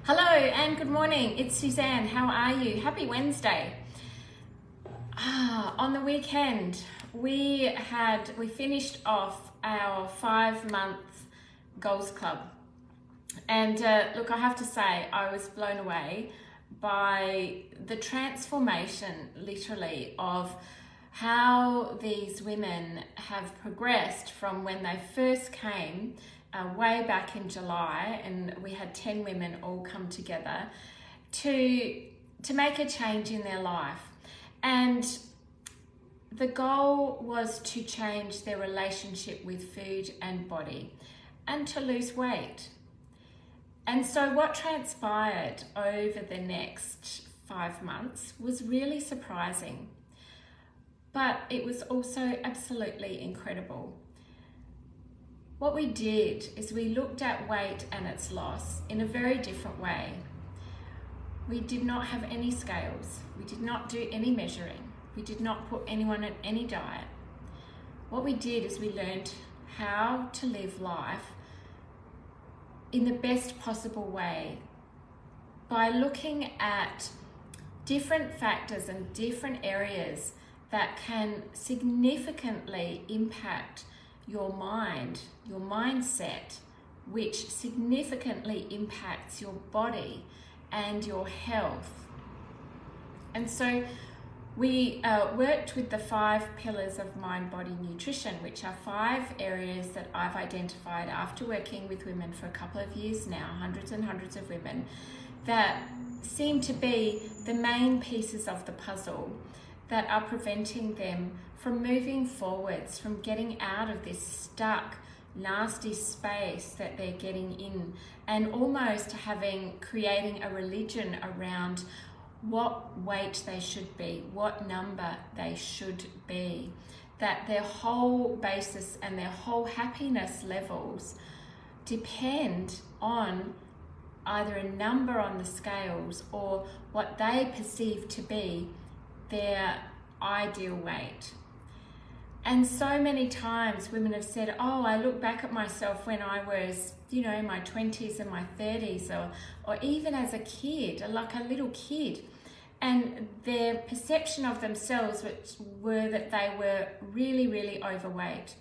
Hello and good morning. It's Suzanne. How are you? Happy Wednesday. On the weekend, we finished off our 5-month goals club. And look, I have to say, I was blown away by the transformation, literally, of how these women have progressed from when they first came way back in July, and we had 10 women all come together to make a change in their life. And the goal was to change their relationship with food and body and to lose weight. And so what transpired over the next 5 months was really surprising, but it was also absolutely incredible. What we did is we looked at weight and its loss in a very different way. We did not have any scales. We did not do any measuring. We did not put anyone on any diet. What we did is we learned how to live life in the best possible way by looking at different factors and different areas that can significantly impact your mind, your mindset, which significantly impacts your body and your health. And so we worked with the 5 pillars of mind, body, nutrition, which are 5 areas that I've identified after working with women for a couple of years now, hundreds and hundreds of women, that seem to be the main pieces of the puzzle that are preventing them from moving forwards, from getting out of this stuck, nasty space that they're getting in, and almost creating a religion around what weight they should be, what number they should be, that their whole basis and their whole happiness levels depend on either a number on the scales or what they perceive to be their ideal weight. And so many times women have said, oh, I look back at myself when I was, in my 20s and my 30s, or even as a kid, like a little kid. And their perception of themselves were that they were really, really overweight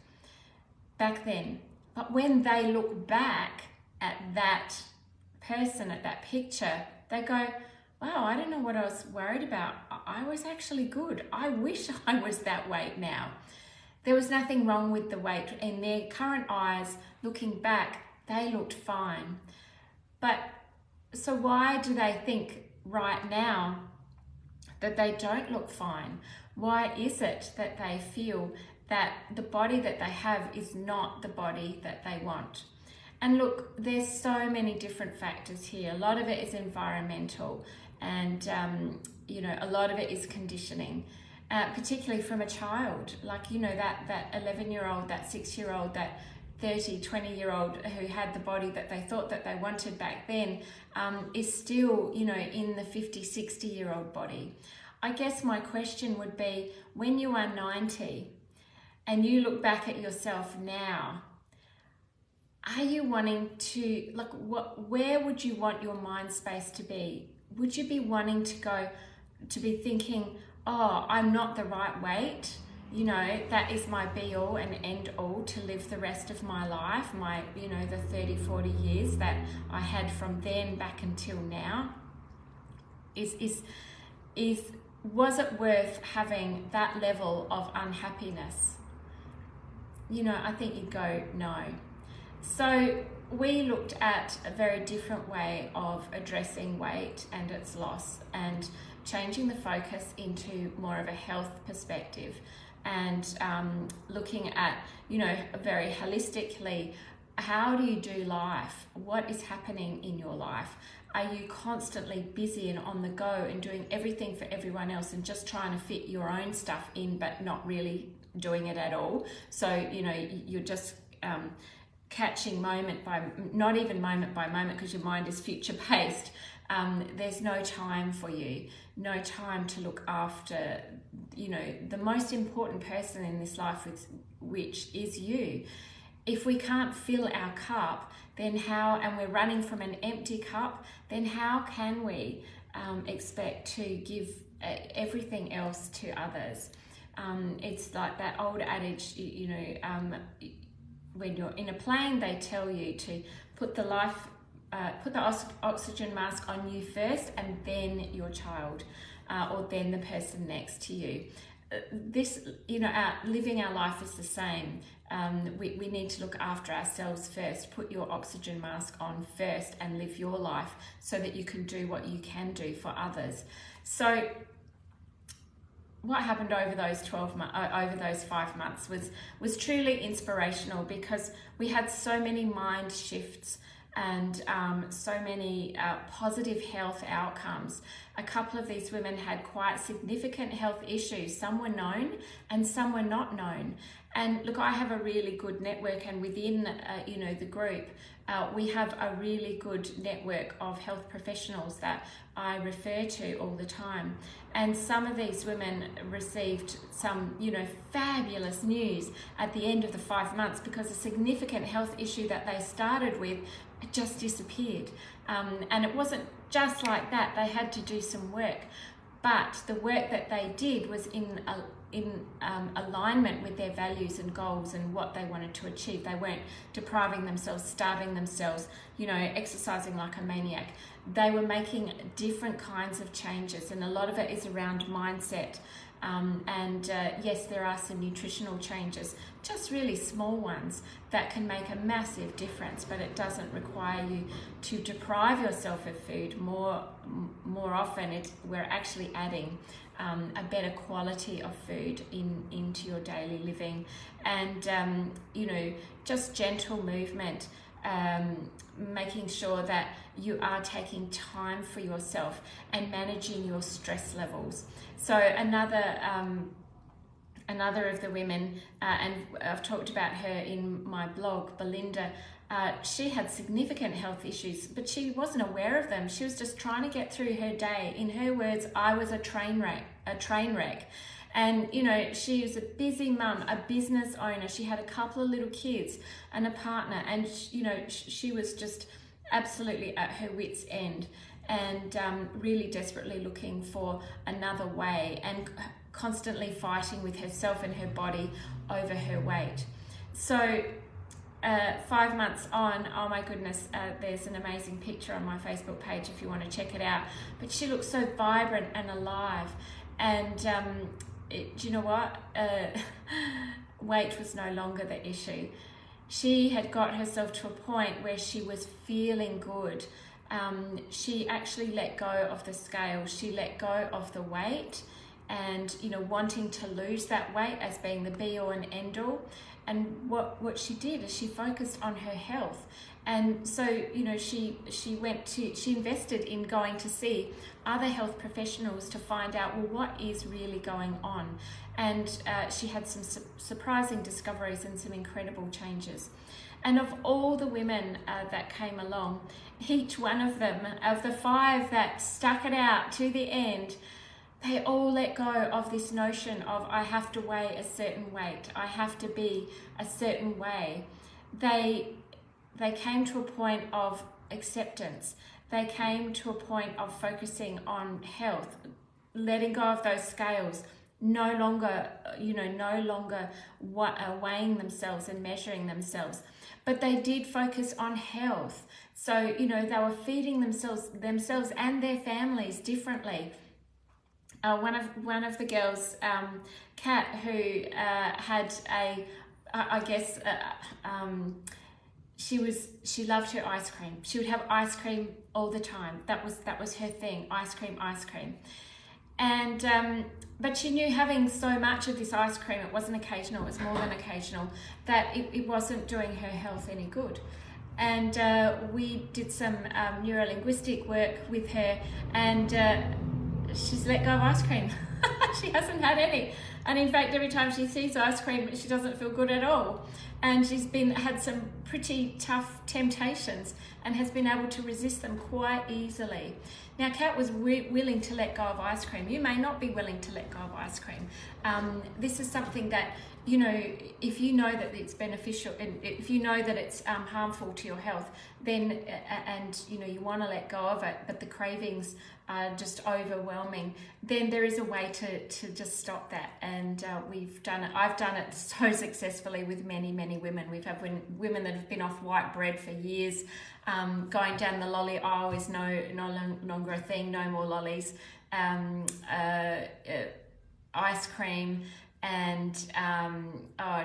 back then. But when they look back at that person, at that picture, they go, wow, I don't know what I was worried about. I was actually good. I wish I was that weight now. There was nothing wrong with the weight. In their current eyes, looking back, they looked fine. But so why do they think right now that they don't look fine? Why is it that they feel that the body that they have is not the body that they want? And look, there's so many different factors here. A lot of it is environmental, and a lot of it is conditioning, particularly from a child. Like, that 11-year-old, that 6-year-old, that 30, 20-year-old who had the body that they thought that they wanted back then is still, in the 50, 60-year-old body. I guess my question would be, when you are 90 and you look back at yourself now, are you wanting to, where would you want your mind space to be? Would you be wanting to be thinking, oh, I'm not the right weight, that is my be all and end all to live the rest of my life, the 30, 40 years that I had from then back until now? Was it worth having that level of unhappiness? I think you'd go, no. So we looked at a very different way of addressing weight and its loss and changing the focus into more of a health perspective, and looking at, very holistically, how do you do life? What is happening in your life? Are you constantly busy and on the go and doing everything for everyone else and just trying to fit your own stuff in, but not really doing it at all? So, you're just catching moment by, not even moment by moment, because your mind is future paced. There's no time for you, no time to look after, the most important person in this life, which is you. if we can't fill our cup, then how, and we're running from an empty cup, then how can we expect to give everything else to others? It's like that old adage, when you're in a plane, they tell you to put the oxygen mask on you first, and then your child, or then the person next to you. This, living our life is the same. We need to look after ourselves first. Put your oxygen mask on first and live your life so that you can do what you can do for others. So what happened over those 5 months was truly inspirational, because we had so many mind shifts and so many positive health outcomes. A couple of these women had quite significant health issues. Some were known and some were not known. And look, I have a really good network, and within the group, we have a really good network of health professionals that I refer to all the time. And some of these women received some, fabulous news at the end of the 5 months, because a significant health issue that they started with just disappeared. And it wasn't just like that. They had to do some work, but the work that they did was in alignment with their values and goals and what they wanted to achieve. They weren't depriving themselves, starving themselves, exercising like a maniac. They were making different kinds of changes, and a lot of it is around mindset. Yes, there are some nutritional changes, just really small ones, that can make a massive difference, but it doesn't require you to deprive yourself of food. More often, we're actually adding a better quality of food into your daily living, and just gentle movement, making sure that you are taking time for yourself and managing your stress levels. So another of the women, and I've talked about her in my blog, Belinda, she had significant health issues, but she wasn't aware of them. She was just trying to get through her day. In her words, I was a train wreck. And, she was a busy mum, a business owner. She had a couple of little kids and a partner, and, she was just absolutely at her wit's end, and really desperately looking for another way, and constantly fighting with herself and her body over her weight. So 5 months on, oh my goodness, there's an amazing picture on my Facebook page if you want to check it out. But she looks so vibrant and alive. And do you know what? Weight was no longer the issue. She had got herself to a point where she was feeling good. She actually let go of the scale. She let go of the weight, and wanting to lose that weight as being the be all and end all. And what she did is she focused on her health. And so she invested in going to see other health professionals to find out, well, what is really going on. And she had some surprising discoveries and some incredible changes. And of all the women that came along, each one of them, of the 5 that stuck it out to the end, they all let go of this notion of, I have to weigh a certain weight, I have to be a certain way. They came to a point of acceptance. They came to a point of focusing on health, letting go of those scales, no longer weighing themselves and measuring themselves. But they did focus on health. So, they were feeding themselves and their families differently. One of the girls, Kat, who had she loved her ice cream. She would have ice cream all the time. That was her thing, ice cream. And but she knew having so much of this ice cream, it wasn't occasional, it was more than occasional, that it wasn't doing her health any good. And we did some neuro-linguistic work with her, and she's let go of ice cream. She hasn't had any. And in fact, every time she sees ice cream, she doesn't feel good at all. And she's had some pretty tough temptations and has been able to resist them quite easily. Now, Kat was willing to let go of ice cream. You may not be willing to let go of ice cream. This is something that, you know, if you know that it's beneficial, and if you know that it's harmful to your health, then, and you know, you want to let go of it, but the cravings are just overwhelming, then there is a way to just stop that. And we've done it. I've done it so successfully with many women. We've had women that have been off white bread for years, going down the lolly aisle is no longer a thing, no more lollies, ice cream, and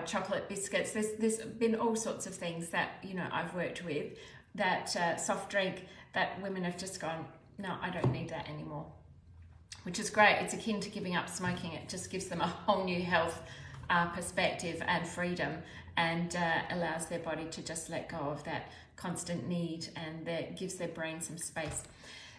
chocolate biscuits. There's been all sorts of things that, you know, I've worked with, that soft drink that women have just gone, no, I don't need that anymore, which is great. It's akin to giving up smoking. It just gives them a whole new health perspective and freedom, and allows their body to just let go of that constant need, and that gives their brain some space.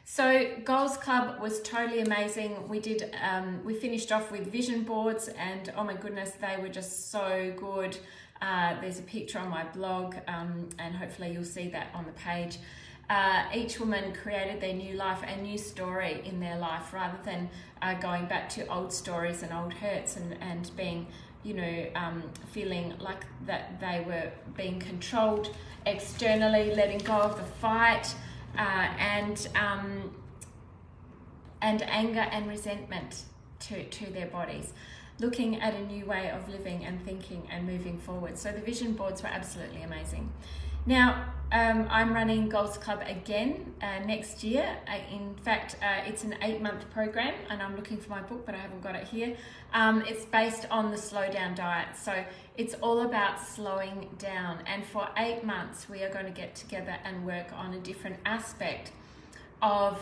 So Goals Club was totally amazing. We did, we finished off with vision boards, and oh my goodness, they were just so good. There's a picture on my blog, and hopefully you'll see that on the page. Each woman created their new life, a new story in their life, rather than going back to old stories and old hurts, and being, you know, feeling like that they were being controlled externally, letting go of the fight, and anger and resentment to their bodies, looking at a new way of living and thinking and moving forward. So the vision boards were absolutely amazing. Now, I'm running Goals Club again next year. In fact, it's an 8-month program, and I'm looking for my book, but I haven't got it here. It's based on the slow down diet. So it's all about slowing down. And for 8 months, we are going to get together and work on a different aspect of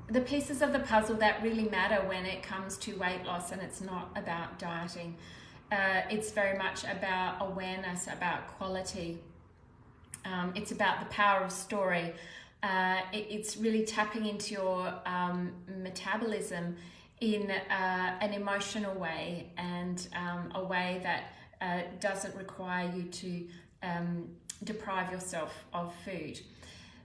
the pieces of the puzzle that really matter when it comes to weight loss. And it's not about dieting. It's very much about awareness, about quality. It's about the power of story. It's really tapping into your metabolism in an emotional way, and a way that doesn't require you to deprive yourself of food.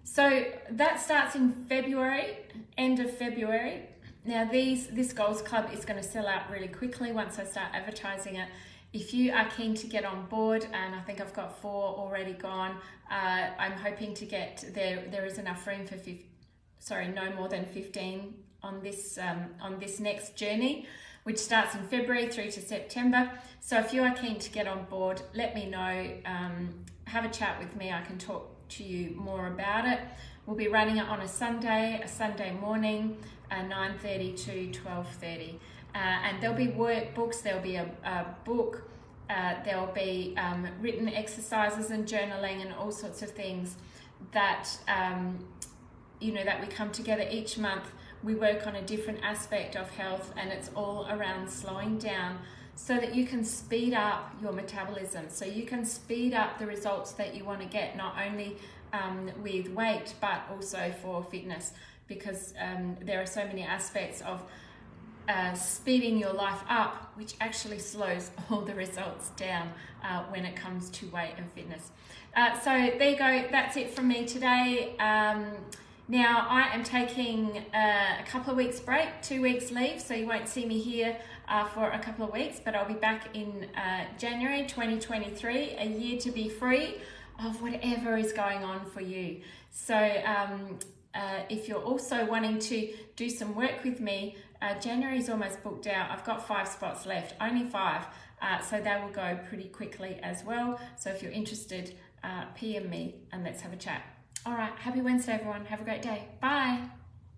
So that starts in February, end of February. Now this Goals Club is going to sell out really quickly once I start advertising it. If you are keen to get on board, and I think I've got 4 already gone, I'm hoping to get, there is enough room for no more than 15 on this next journey, which starts in February through to September. So if you are keen to get on board, let me know, have a chat with me. I can talk to you more about it. We'll be running it on a Sunday morning, 9:30 to 12:30. And there'll be workbooks, there'll be a book, there'll be written exercises and journaling and all sorts of things that, you know, that we come together each month. We work on a different aspect of health, and it's all around slowing down so that you can speed up your metabolism, so you can speed up the results that you want to get, not only with weight, but also for fitness, because there are so many aspects of speeding your life up, which actually slows all the results down when it comes to weight and fitness. So there you go, that's it from me today. Now I am taking a couple of weeks break, 2 weeks leave, so you won't see me here for a couple of weeks, but I'll be back in January 2023, a year to be free of whatever is going on for you. So if you're also wanting to do some work with me, January's almost booked out. I've got 5 spots left, only 5, so they will go pretty quickly as well. So if you're interested, PM me and let's have a chat. All right, happy Wednesday everyone. Have a great day. Bye.